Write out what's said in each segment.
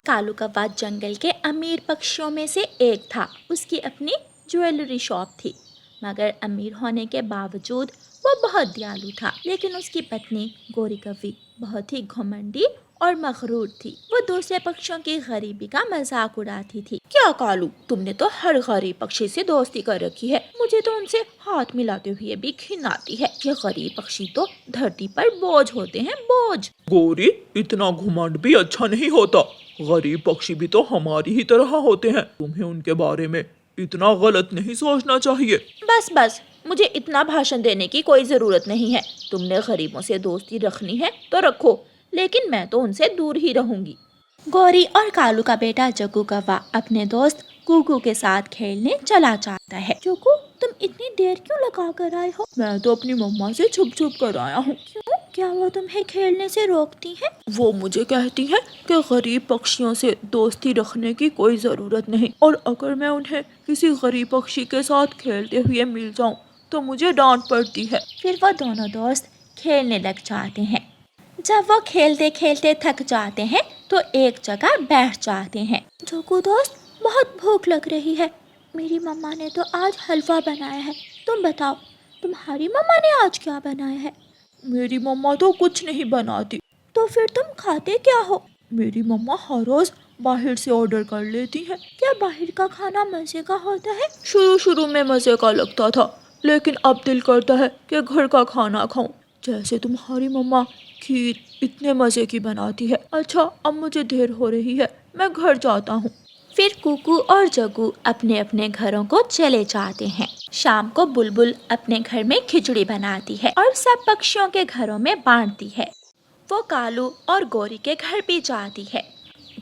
कालू कौवा जंगल के अमीर पक्षियों में से एक था। उसकी अपनी ज्वेलरी शॉप थी, मगर अमीर होने के बावजूद वो बहुत दयालु था। लेकिन उसकी पत्नी गोरी कौवी बहुत ही घमंडी और मगरूर थी। वो दूसरे पक्षियों की गरीबी का मजाक उड़ाती थी। क्या कालू, तुमने तो हर गरीब पक्षी से दोस्ती कर रखी है। मुझे तो उनसे हाथ मिलाते हुए भी घिन आती है। ये गरीब पक्षी तो धरती पर बोझ होते हैं, बोझ। गोरी, इतना घुमंड भी अच्छा नहीं होता। गरीब पक्षी भी तो हमारी ही तरह होते हैं। तुम्हें उनके बारे में इतना गलत नहीं सोचना चाहिए। बस बस, मुझे इतना भाषण देने की कोई जरूरत नहीं है। तुमने गरीबों से दोस्ती रखनी है तो रखो, लेकिन मैं तो उनसे दूर ही रहूंगी। गौरी और कालू का बेटा जग्गू कौवा अपने दोस्त कुकू के साथ खेलने चला जाता है। जग्गू, तुम इतनी देर क्यों लगा कर आए हो? मैं तो अपनी मम्मा से छुप छुप कर आया हूँ। क्यों? क्या वो तुम्हें खेलने से रोकती हैं? वो मुझे कहती है कि गरीब पक्षियों से दोस्ती रखने की कोई जरूरत नहीं, और अगर मैं उन्हें किसी गरीब पक्षी के साथ खेलते हुए मिल जाऊं तो मुझे डांट पड़ती है। फिर वो दोनों दोस्त खेलने लग जाते हैं। जब वो खेलते खेलते थक जाते हैं तो एक जगह बैठ जाते हैं। जोकू दोस्त, बहुत भूख लग रही है। मेरी मम्मा ने तो आज हलवा बनाया है। तुम बताओ, तुम्हारी मम्मा ने आज क्या बनाया है? मेरी मम्मा तो कुछ नहीं बनाती। तो फिर तुम खाते क्या हो? मेरी मम्मा हर रोज बाहर से ऑर्डर कर लेती है। क्या बाहर का खाना मजे का होता है? शुरू शुरू में मजे का लगता था, लेकिन अब दिल करता है कि घर का खाना खाऊं, जैसे तुम्हारी मम्मा खीर इतने मजे की बनाती है। अच्छा, अब मुझे देर हो रही है, मैं घर जाता हूँ। फिर कुकू और जग्गू अपने अपने घरों को चले जाते हैं। शाम को बुलबुल अपने घर में खिचड़ी बनाती है और सब पक्षियों के घरों में बांटती है। वो कालू और गोरी के घर भी जाती है।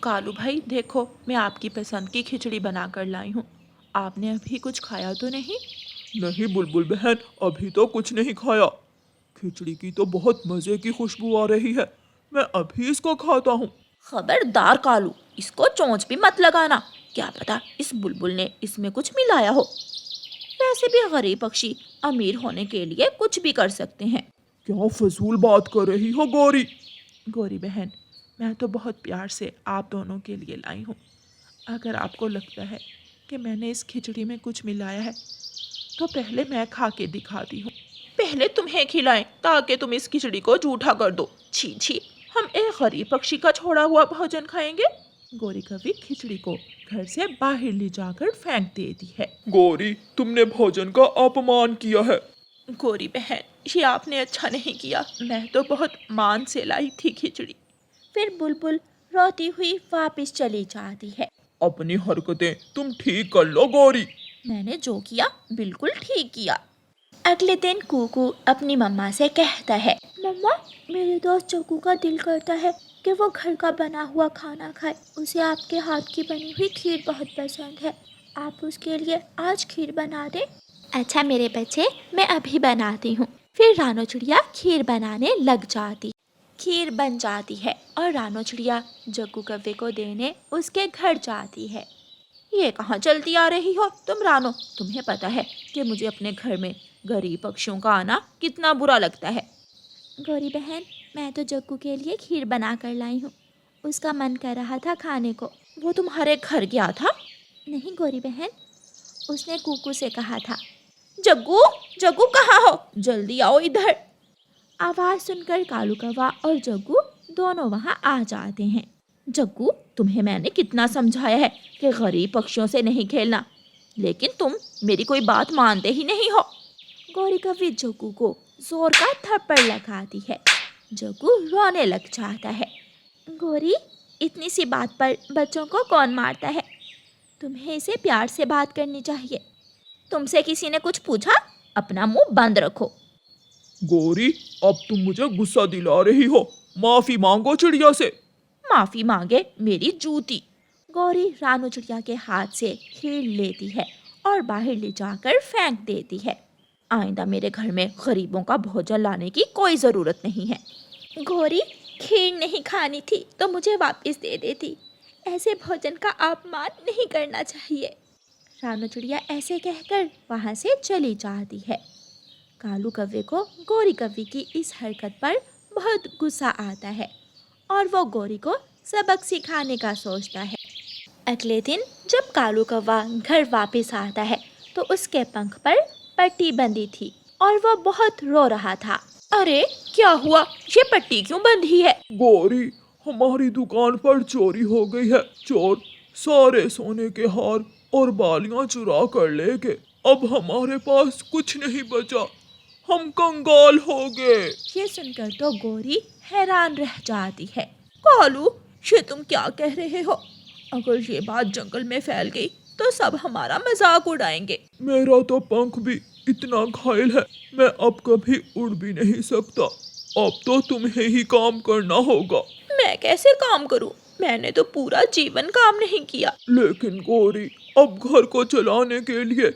कालू भाई, देखो, मैं आपकी पसंद की खिचड़ी बना कर लाई हूँ। आपने अभी कुछ खाया तो नहीं? नहीं बुलबुल बहन, अभी तो कुछ नहीं खाया। खिचड़ी की तो बहुत मजे की खुशबू आ रही है, मैं अभी इसको खाता हूँ। खबरदार कालू, इसको चोंच भी मत लगाना। क्या पता इस बुलबुल ने इसमें कुछ मिलाया हो। वैसे भी गरीब पक्षी अमीर होने के लिए कुछ भी कर सकते हैं। क्या फजूल बात कर रही हो गोरी? गोरी बहन, मैं तो बहुत प्यार से आप दोनों के लिए लाई हूँ। अगर आपको लगता है कि मैंने इस खिचड़ी में कुछ मिलाया है तो पहले मैं खा के दिखाती हूँ। पहले तुम्हें खिलाएं ताकि तुम इस खिचड़ी को जूठा कर दो। छी छी, हम एक गरीब पक्षी का छोड़ा हुआ भोजन खाएंगे। गोरी कभी खिचड़ी को घर से बाहर ले जाकर फेंक देती है। गोरी, तुमने भोजन का अपमान किया है। गोरी बहन, ये आपने अच्छा नहीं किया। मैं तो बहुत मान से लाई थी खिचड़ी। फिर बुलबुल रोती हुई वापस चली जाती है। अपनी हरकतें तुम ठीक कर लो गोरी। मैंने जो किया बिल्कुल ठीक किया। अगले दिन कुकू अपनी मम्मा से कहता है, मम्मा, मेरे दोस्त जग्गू का दिल करता है कि वो घर का बना हुआ खाना खाए। उसे आपके हाथ की बनी हुई खीर बहुत पसंद है। आप उसके लिए आज खीर बना दें। अच्छा मेरे बच्चे, मैं अभी बनाती हूँ। फिर रानो चिड़िया खीर बनाने लग जाती। खीर बन जाती है और रानो चिड़िया जग्गू कव्वे को देने उसके घर जाती है। ये कहाँ चलती आ रही हो तुम रानो? तुम्हें पता है कि मुझे अपने घर में गरीब पक्षियों का आना कितना बुरा लगता है। गौरी बहन, मैं तो जग्गू के लिए खीर बना कर लाई हूँ। उसका मन कर रहा था खाने को। वो तुम्हारे घर गया था? नहीं गौरी बहन, उसने कुकू से कहा था, जग्गू, जग्गू कहाँ हो? जल्दी आओ इधर। आवाज़ सुनकर कालू कौवा और जग्गू दोनों वहाँ आ जाते हैं। जग्गू, तुम्हें मैंने कितना समझाया है कि गरीब पक्षियों से नहीं खेलना, लेकिन तुम मेरी कोई बात मानते ही नहीं हो। गौरी कौवी जग्गू को जोर का थप्पड़ लगाती है। जग्गू रोने लग जाता है। गौरी, इतनी सी बात पर बच्चों को कौन मारता है? तुम्हें इसे प्यार से बात करनी चाहिए। तुमसे किसी ने कुछ पूछा? अपना मुंह बंद रखो। गोरी, अब तुम मुझे गुस्सा दिला रही हो। माफी मांगो चिड़िया से। माफी मांगे मेरी जूती। गौरी रानू चिड़िया के हाथ से खीर लेती है और बाहर ले जाकर फेंक देती है। आइंदा मेरे घर में गरीबों का भोजन लाने की कोई ज़रूरत नहीं है। गौरी, खीर नहीं खानी थी तो मुझे वापस दे देती। ऐसे भोजन का अपमान नहीं करना चाहिए। रानू चिड़िया ऐसे कहकर वहाँ से चली जाती है। कालू कौवे को गौरी कौवी की इस हरकत पर बहुत गुस्सा आता है और वो गौरी को सबक सिखाने का सोचता है। अगले दिन जब कालू कौवा घर वापस आता है तो उसके पंख पर पट्टी बंधी थी और वो बहुत रो रहा था। अरे क्या हुआ, ये पट्टी क्यों बंधी है? गौरी, हमारी दुकान पर चोरी हो गई है। चोर सारे सोने के हार और बालियां चुरा कर ले गए। अब हमारे पास कुछ नहीं बचा, हम कंगाल हो गए। ये सुनकर तो गौरी हैरान रह जाती है। कालू, ये तुम क्या कह रहे हो? अगर ये बात जंगल में फैल गई तो सब हमारा मजाक उड़ाएंगे। मेरा तो पंख भी इतना घायल है, मैं अब कभी उड़ भी नहीं सकता। अब तो तुम्हें ही काम करना होगा। मैं कैसे काम करूं? मैंने तो पूरा जीवन काम नहीं किया। लेकिन गौरी, अब घर को चलाने के लिए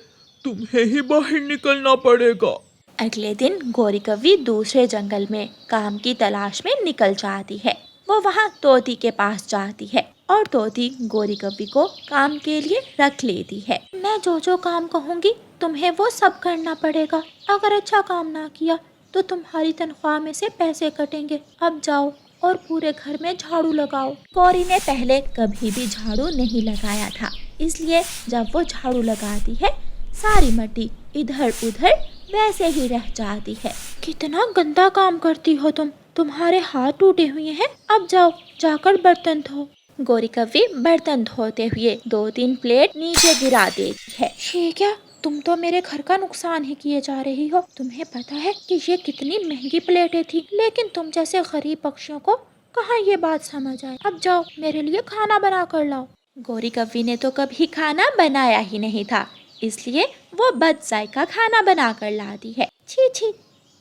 तुम्हें ही बाहर निकलना पड़ेगा। अगले दिन गौरी कौवी दूसरे जंगल में काम की तलाश में निकल जाती है। वो वहाँ तोती के पास जाती है और तोती गौरी कौवी को काम के लिए रख लेती है। मैं जो जो काम कहूँगी तुम्हें वो सब करना पड़ेगा। अगर अच्छा काम ना किया तो तुम्हारी तनख्वाह में से पैसे कटेंगे। अब जाओ और पूरे घर में झाड़ू लगाओ। गौरी ने पहले कभी भी झाड़ू नहीं लगाया था, इसलिए जब वो झाड़ू लगाती है सारी मिट्टी इधर उधर वैसे ही रह जाती है। कितना गंदा काम करती हो तुम, तुम्हारे हाथ टूटे हुए हैं। अब जाओ जाकर बर्तन धो। गौरी कौवी बर्तन धोते हुए 2-3 प्लेट नीचे गिरा देती है। ये क्या, तुम तो मेरे घर का नुकसान ही किए जा रही हो। तुम्हें पता है कि ये कितनी महंगी प्लेटें थी, लेकिन तुम जैसे गरीब पक्षियों को कहाँ ये बात समझ आए। अब जाओ मेरे लिए खाना बना कर लाओ। गौरी कौवी ने तो कभी खाना बनाया ही नहीं था, इसलिए वो बद जायका खाना बना कर लाती है। छी छी,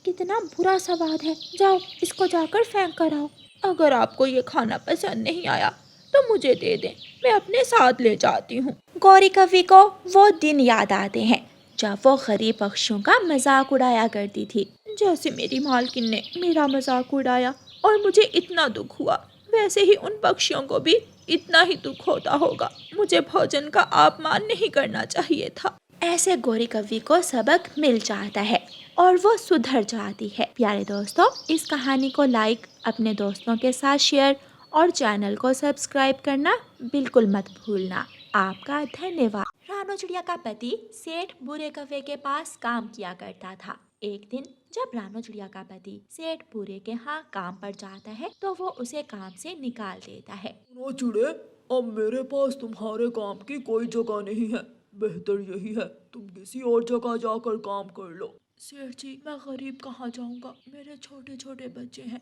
कितना बुरा स्वाद है। जाओ इसको जाकर फेंक कर आओ। अगर आपको ये खाना पसंद नहीं आया तो मुझे दे दें, मैं अपने साथ ले जाती हूँ। गौरी कौवी को वो दिन याद आते हैं जब वो गरीब पक्षियों का मजाक उड़ाया करती थी। जैसे मेरी मालकिन ने मेरा मजाक उड़ाया और मुझे इतना दुख हुआ, वैसे ही उन पक्षियों को भी इतना ही दुख होता होगा। मुझे भोजन का अपमान नहीं करना चाहिए था। ऐसे गौरी कौवी को सबक मिल जाता है और वो सुधर जाती है। प्यारे दोस्तों, इस कहानी को लाइक, अपने दोस्तों के साथ शेयर और चैनल को सब्सक्राइब करना बिल्कुल मत भूलना। आपका धन्यवाद। रानो चिड़िया का पति सेठ बूढ़े कौवे के पास काम किया करता था। एक दिन जब रानो चिड़िया का पति सेठ बूढ़े के यहाँ काम पर जाता है तो वो उसे काम से निकाल देता है। सुनो चिड़े, अब मेरे पास तुम्हारे काम की कोई जगह नहीं है। बेहतर यही है तुम किसी और जगह जाकर काम कर लो। सेठ जी, मैं गरीब कहाँ जाऊँगा, मेरे छोटे छोटे बच्चे हैं,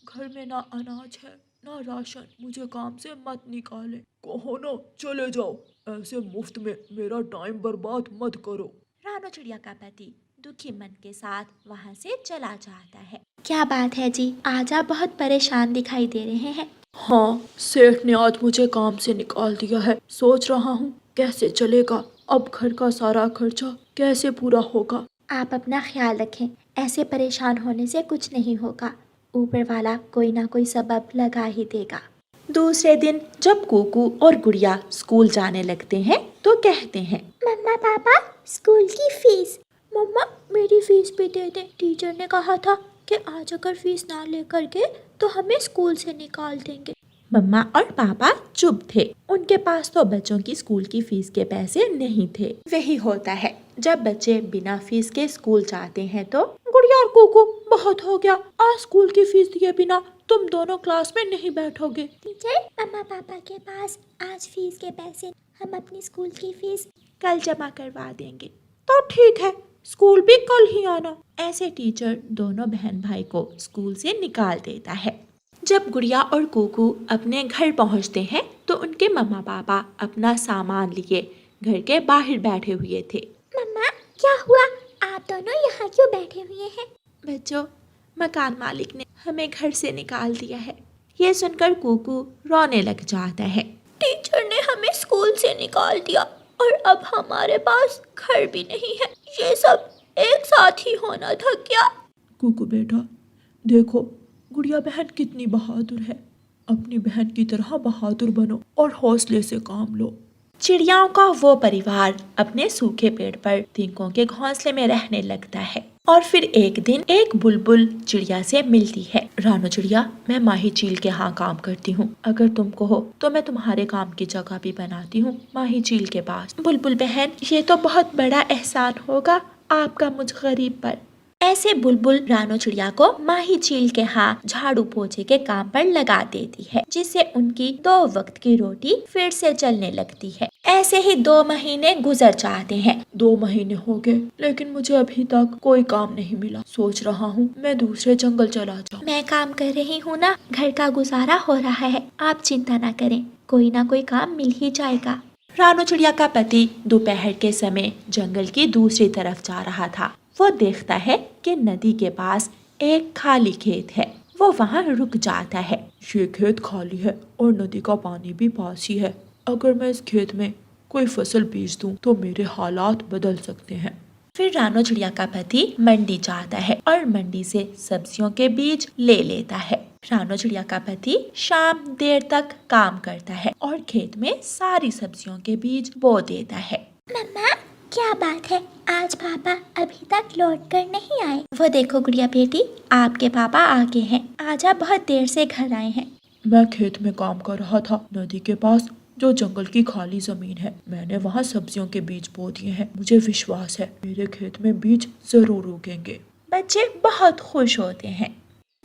घर में ना अनाज है ना राशन, मुझे काम से मत निकाले। कहो ना चले जाओ, ऐसे मुफ्त में मेरा टाइम बर्बाद मत करो। रानो चिड़िया का पति दुखी मन के साथ वहाँ से चला जाता है। क्या बात है जी, आज आप बहुत परेशान दिखाई दे रहे हैं। हाँ, सेठ ने आज मुझे काम से निकाल दिया है। सोच रहा हूँ कैसे चलेगा, अब घर का सारा खर्चा कैसे पूरा होगा। आप अपना ख्याल रखें, ऐसे परेशान होने से कुछ नहीं होगा। ऊपर वाला कोई ना कोई सबब लगा ही देगा। दूसरे दिन जब कुकू और गुड़िया स्कूल जाने लगते हैं तो कहते हैं, मम्मा पापा स्कूल की फीस। मम्मा मेरी फीस भी दे दे, टीचर ने कहा था कि आज अगर फीस ना लेकर के तो हमें स्कूल से निकाल देंगे। मम्मा और पापा चुप थे, उनके पास तो बच्चों की स्कूल की फीस के पैसे नहीं थे। वही होता है जब बच्चे बिना फीस के स्कूल जाते हैं तो। गुड़िया और कुकू, बहुत हो गया, आज स्कूल की फीस दिए बिना तुम दोनों क्लास में नहीं बैठोगे। टीचर, मम्मा पापा के पास आज फीस के पैसे, हम अपनी स्कूल की फीस कल जमा करवा देंगे। तो ठीक है, स्कूल भी कल ही आना। ऐसे टीचर दोनों बहन भाई को स्कूल से निकाल देता है। जब गुड़िया और कुकू अपने घर पहुंचते हैं तो उनके मम्मा पापा अपना सामान लिए घर के बाहर बैठे हुए थे। मम्मा क्या हुआ, आप दोनों यहाँ क्यों बैठे हुए हैं? बच्चों, मकान मालिक ने हमें घर से निकाल दिया है। ये सुनकर कुकू रोने लग जाता है। टीचर ने हमें स्कूल से निकाल दिया और अब हमारे पास घर भी नहीं है। ये सब एक साथ ही होना था क्या? कुकू बेटा, देखो गुड़िया बहन कितनी बहादुर है, अपनी बहन की तरह बहादुर बनो और हौसले से काम लो। चिड़ियाओं का वो परिवार अपने सूखे पेड़ पर तिनकों के घोंसले में रहने लगता है। और फिर एक दिन एक बुलबुल चिड़िया से मिलती है। रानो चिड़िया, मैं माही चील के यहाँ काम करती हूँ, अगर तुम कहो तो मैं तुम्हारे काम की जगह भी बनाती हूँ माही चील के पास। बुलबुल बहन, ये तो बहुत बड़ा एहसान होगा आपका मुझ गरीब पर। ऐसे बुलबुल रानो चिड़िया को माही चील के यहाँ झाड़ू पोछे के काम पर लगा देती है, जिससे उनकी 2 वक्त की रोटी फिर से चलने लगती है। ऐसे ही 2 महीने गुजर जाते हैं। 2 महीने हो गए लेकिन मुझे अभी तक कोई काम नहीं मिला। सोच रहा हूँ मैं दूसरे जंगल चला जाऊँ। मैं काम कर रही हूँ ना, घर का गुजारा हो रहा है, आप चिंता न करें, कोई ना कोई काम मिल ही जाएगा। रानो चिड़िया का पति दोपहर के समय जंगल की दूसरी तरफ जा रहा था। वो देखता है कि नदी के पास एक खाली खेत है। वो वहाँ रुक जाता है। ये खेत खाली है और नदी का पानी भी पास ही है। अगर मैं इस खेत में कोई फसल बीज दूं तो मेरे हालात बदल सकते हैं। फिर रानो चिड़िया का पति मंडी जाता है और मंडी से सब्जियों के बीज ले लेता है। रानो चिड़िया का पति शाम देर तक काम करता है और खेत में सारी सब्जियों के बीज बो देता है। मम्मा, क्या बात है, आज पापा अभी तक लौट कर नहीं आए? वो देखो गुड़िया बेटी, आपके पापा आ गए हैं। आज आप बहुत देर से घर आए हैं। मैं खेत में काम कर रहा था, नदी के पास जो जंगल की खाली जमीन है, मैंने वहाँ सब्जियों के बीज बो दिए हैं। मुझे विश्वास है मेरे खेत में बीज जरूर उगेंगे। बच्चे बहुत खुश होते हैं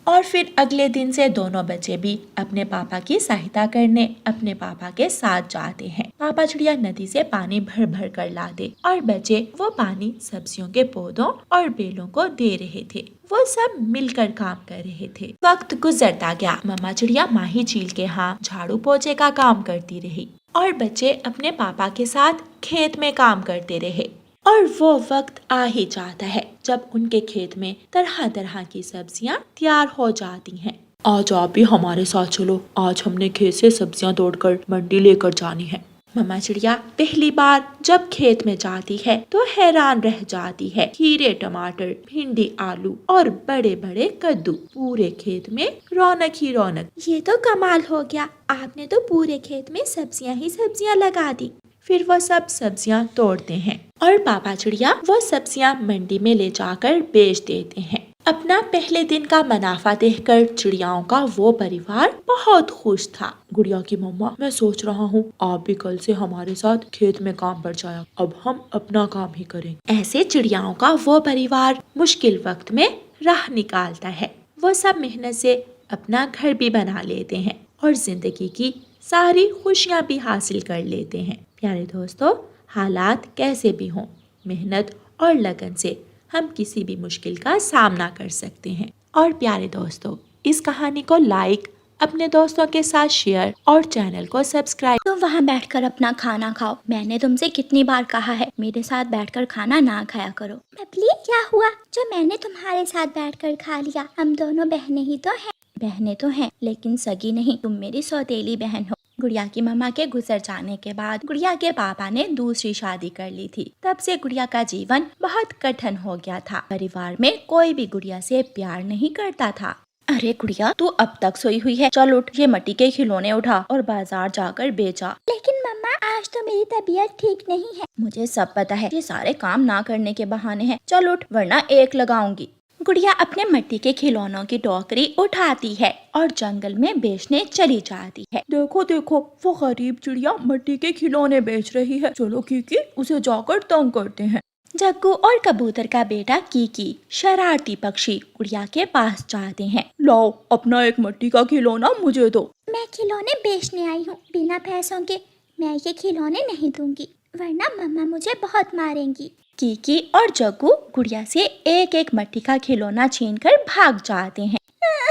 और फिर अगले दिन से दोनों बच्चे भी अपने पापा की सहायता करने अपने पापा के साथ जाते हैं। पापा चिड़िया नदी से पानी भर भर कर लाते और बच्चे वो पानी सब्जियों के पौधों और बेलों को दे रहे थे। वो सब मिलकर काम कर रहे थे। वक्त गुजरता गया। मम्मा चिड़िया माही चील के यहाँ झाड़ू पोछे का काम करती रही और बच्चे अपने पापा के साथ खेत में काम करते रहे। और वो वक्त आ ही जाता है जब उनके खेत में तरह तरह की सब्जियां तैयार हो जाती हैं। आज आप भी हमारे साथ चलो, आज हमने खेत से सब्जियां तोड़कर मंडी लेकर जानी है। मम्मा चिड़िया पहली बार जब खेत में जाती है तो हैरान रह जाती है। खीरे, टमाटर, भिंडी, आलू और बड़े बड़े कद्दू, पूरे खेत में रौनक ही रौनक। ये तो कमाल हो गया, आपने तो पूरे खेत में सब्जियां ही सब्जियां लगा दी। फिर वो सब सब्जियां तोड़ते हैं और पापा चिड़िया वो सब्जियां मंडी में ले जाकर बेच देते हैं। अपना पहले दिन का मुनाफा देखकर चिड़ियाओं का वो परिवार बहुत खुश था। गुड़िया की मम्मा, मैं सोच रहा हूँ आप भी कल से हमारे साथ खेत में काम पर जाया, अब हम अपना काम ही करेंगे। ऐसे चिड़ियाओं का वो परिवार मुश्किल वक्त में राह निकालता है। वो सब मेहनत से अपना घर भी बना लेते हैं और जिंदगी की सारी खुशियाँ भी हासिल कर लेते हैं। प्यारे दोस्तों, हालात कैसे भी हों, मेहनत और लगन से हम किसी भी मुश्किल का सामना कर सकते हैं। और प्यारे दोस्तों, इस कहानी को लाइक, अपने दोस्तों के साथ शेयर और चैनल को सब्सक्राइब। तुम वहाँ बैठकर अपना खाना खाओ। मैंने तुमसे कितनी बार कहा है मेरे साथ बैठकर खाना ना खाया करो। बबली, क्या हुआ जो मैंने तुम्हारे साथ बैठकर खा लिया? हम दोनों बहनें ही तो हैं। बहनें तो हैं लेकिन सगी नहीं, तुम मेरी सौतेली बहन हो। गुड़िया की मम्मा के गुजर जाने के बाद गुड़िया के पापा ने दूसरी शादी कर ली थी। तब से गुड़िया का जीवन बहुत कठिन हो गया था। परिवार में कोई भी गुड़िया से प्यार नहीं करता था। अरे गुड़िया, तू अब तक सोई हुई है? चल उठ, ये मिट्टी के खिलौने उठा और बाजार जाकर बेचा। लेकिन मम्मा, आज तो मेरी तबीयत ठीक नहीं है। मुझे सब पता है, ये सारे काम ना करने के बहाने हैं। चल उठ वरना एक लगाऊंगी। गुड़िया अपने मिट्टी के खिलौनों की टोकरी उठाती है और जंगल में बेचने चली जाती है। देखो देखो, वो गरीब चिड़िया मिट्टी के खिलौने बेच रही है। चलो कीकी, उसे जाकर तंग करते हैं। जग्गू और कबूतर का बेटा कीकी, शरारती पक्षी, गुड़िया के पास जाते हैं। लाओ, अपना एक मिट्टी का खिलौना मुझे दो। मैं खिलौने बेचने आई हूँ, बिना पैसों के मैं ये खिलौने नहीं दूंगी, वरना मम्मा मुझे बहुत मारेंगी। कीकी और जग्गू गुड़िया से एक एक मिट्टी का खिलौना छीनकर भाग जाते हैं।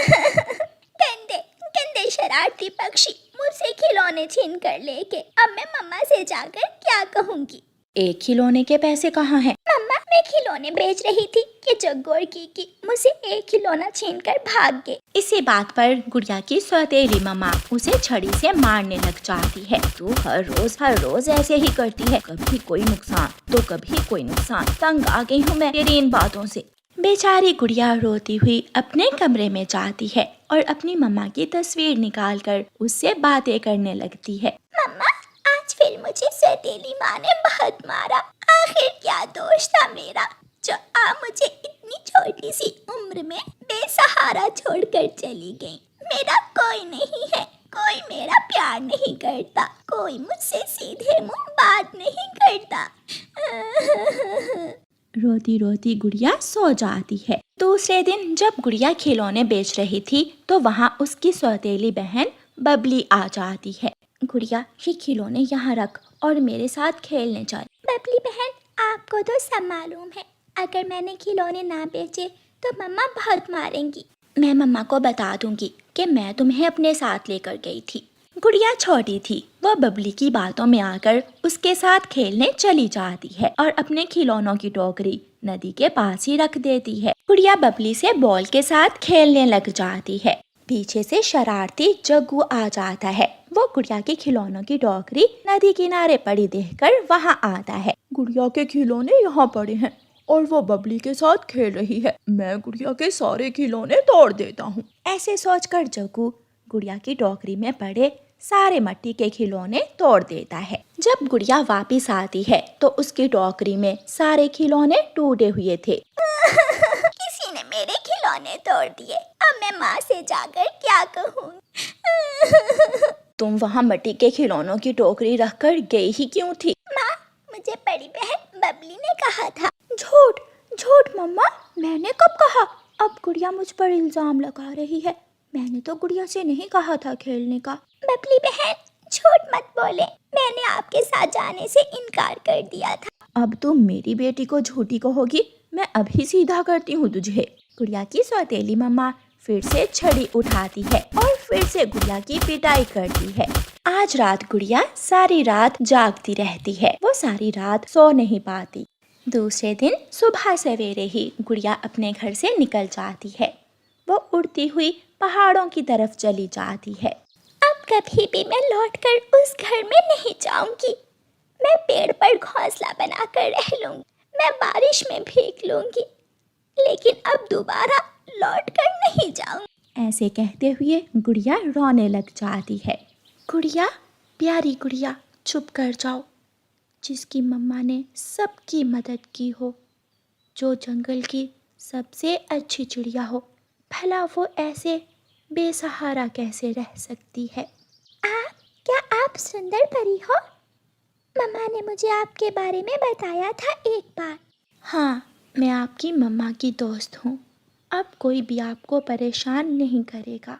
गंदे गंदे शरारती पक्षी, मुझसे खिलौने छीन कर लेके अब मैं मम्मा से जाकर क्या कहूँगी? एक खिलौने के पैसे कहाँ हैं? मम्मा, मैं खिलौने बेच रही थी कि जग्गू और कीकी मुझसे एक खिलौना छीनकर भाग गए। इसी बात पर गुड़िया की सौतेली मम्मा उसे छड़ी से मारने लग जाती है। तू हर रोज ऐसे ही करती है, कभी कोई नुकसान तो कभी कोई नुकसान। तंग आ गई हूँ मैं तेरी इन बातों से। बेचारी गुड़िया रोती हुई अपने कमरे में जाती है और अपनी मम्मा की तस्वीर निकालकर उससे बातें करने लगती है। मम्मा, आज फिर मुझे सौतेली माँ ने बहुत मारा। आखिर क्या दोष था मेरा जो आप मुझे इतनी छोटी सी उम्र में बेसहारा छोड़कर चली गई। मेरा कोई नहीं है, कोई मेरा प्यार नहीं करता, कोई मुझसे सीधे मुंह बात नहीं करता। रोती रोती गुड़िया सो जाती है। दूसरे दिन जब गुड़िया खिलौने बेच रही थी तो वहाँ उसकी सौतेली बहन बबली आ जाती है। गुड़िया, ये खिलौने यहाँ रख और मेरे साथ खेलने चल। बबली बहन, आपको तो सब मालूम है, अगर मैंने खिलौने ना बेचे तो मम्मा बहुत मारेंगी। मैं मम्मा को बता दूंगी कि मैं तुम्हें अपने साथ लेकर गई थी। गुड़िया छोटी थी, वह बबली की बातों में आकर उसके साथ खेलने चली जाती है और अपने खिलौनों की टोकरी नदी के पास ही रख देती है। गुड़िया बबली से बॉल के साथ खेलने लग जाती है। पीछे से शरारती जग्गू आ जाता है। वो गुड़िया के खिलौनों की टोकरी नदी किनारे पड़ी देखकर वहाँ आता है। गुड़िया के खिलौने यहाँ पड़े हैं और वो बबली के साथ खेल रही है। मैं गुड़िया के सारे खिलौने तोड़ देता हूँ। ऐसे सोचकर जग्गू गुड़िया की टोकरी में पड़े सारे मिट्टी के खिलौने तोड़ देता है। जब गुड़िया वापस आती है तो उसकी टोकरी में सारे खिलौने टूटे हुए थे। किसी ने मेरे खिलौने तोड़ दिए, अब मैं माँ से जाकर क्या कहूँ? तुम वहाँ मिट्टी के खिलौनों की टोकरी रखकर गई ही क्यों थी? माँ, मुझे बड़ी बहन बबली ने कहा था। झूठ झूठ मम्मा, मैंने कब कहा? अब गुड़िया मुझ पर इल्जाम लगा रही है। मैंने तो गुड़िया से नहीं कहा था खेलने का। बबली बहन, झूठ मत बोले, मैंने आपके साथ जाने से इनकार कर दिया था। अब तुम मेरी बेटी को झूठी कहोगी? मैं अभी सीधा करती हूँ तुझे। गुड़िया की सौतेली मम्मा फिर से छड़ी उठाती है और फिर से गुड़िया की पिटाई करती है। आज रात गुड़िया सारी रात जागती रहती है। वो सारी रात सो नहीं पाती। दूसरे दिन सुबह सवेरे ही गुड़िया अपने घर से निकल जाती है। वो उड़ती हुई पहाड़ों की तरफ चली जाती है। अब कभी भी मैं लौटकर उस घर में नहीं जाऊंगी। मैं पेड़ पर घोंसला बनाकर रह लूंगी, मैं बारिश में भीग लूंगी, लेकिन अब दोबारा लौटकर नहीं जाऊंगी। ऐसे कहते हुए गुड़िया रोने लग जाती है। गुड़िया, प्यारी गुड़िया, चुप कर जाओ। जिसकी मम्मा ने सबकी मदद की हो, जो जंगल की सबसे अच्छी चिड़िया हो, भला वो ऐसे बेसहारा कैसे रह सकती है? क्या आप सुंदर परी हो? मम्मा ने मुझे आपके बारे में बताया था एक बार। हाँ, मैं आपकी मम्मा की दोस्त हूँ। अब कोई भी आपको परेशान नहीं करेगा।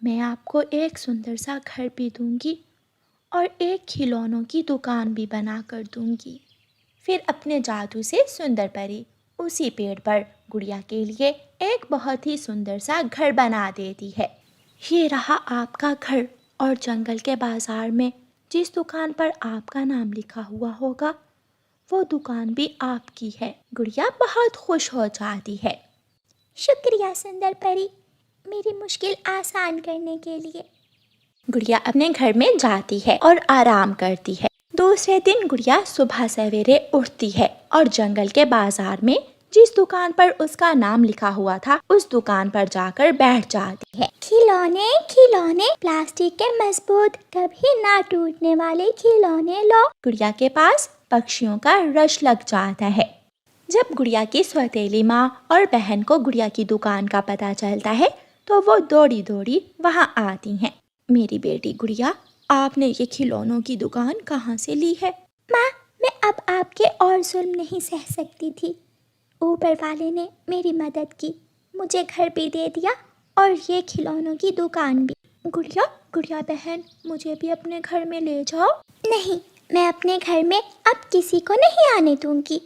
मैं आपको एक सुंदर सा घर भी दूंगी और एक खिलौनों की दुकान भी बना कर दूंगी। फिर अपने जादू से सुंदर परी उसी पेड़ पर गुड़िया के लिए एक बहुत ही सुंदर सा घर बना देती है। ये रहा आपका घर और जंगल के बाजार में जिस दुकान पर आपका नाम लिखा हुआ होगा, वो दुकान भी आपकी है। गुड़िया बहुत खुश हो जाती है। शुक्रिया सुंदर परी, मेरी मुश्किल आसान करने के लिए। गुड़िया अपने घर में जाती है और आराम करती है। दूसरे दिन गुड़िया सुबह सवेरे उठती है और जंगल के बाजार में जिस दुकान पर उसका नाम लिखा हुआ था उस दुकान पर जाकर बैठ जाती है। खिलौने खिलौने, प्लास्टिक के मजबूत, कभी ना टूटने वाले खिलौने लो। गुड़िया के पास पक्षियों का रश लग जाता है। जब गुड़िया की सौतेली माँ और बहन को गुड़िया की दुकान का पता चलता है तो वो दौड़ी दौड़ी वहाँ आती हैं। मेरी बेटी गुड़िया, आपने ये खिलौनों की दुकान कहाँ से ली है? माँ, मैं अब आपके और जुल्म नहीं सह सकती थी। ऊपर वाले ने मेरी मदद की, मुझे घर भी दे दिया और ये खिलौनों की दुकान भी। गुड़िया, गुड़िया बहन, मुझे भी अपने घर में ले जाओ। नहीं, मैं अपने घर में अब किसी को नहीं आने दूंगी।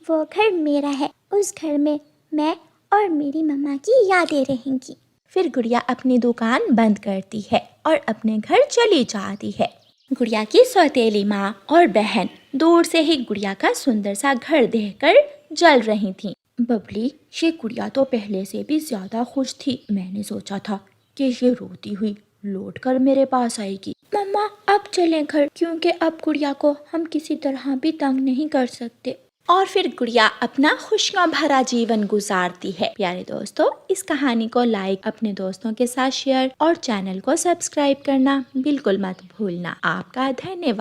वो घर मेरा है, उस घर में मैं और मेरी मम्मा की यादें रहेंगी। फिर गुड़िया अपनी दुकान बंद करती है और अपने घर चली जाती है। गुड़िया की सौतेली माँ और बहन दूर से ही गुड़िया का सुंदर सा घर देखकर जल रही थीं। बबली, ये गुड़िया तो पहले से भी ज्यादा खुश थी। मैंने सोचा था कि ये रोती हुई लौट कर मेरे पास आएगी। मम्मा, अब चलें घर, क्योंकि अब गुड़िया को हम किसी तरह भी तंग नहीं कर सकते। और फिर गुड़िया अपना खुशियाँ भरा जीवन गुजारती है। प्यारे दोस्तों, इस कहानी को लाइक, अपने दोस्तों के साथ शेयर और चैनल को सब्सक्राइब करना बिल्कुल मत भूलना। आपका धन्यवाद।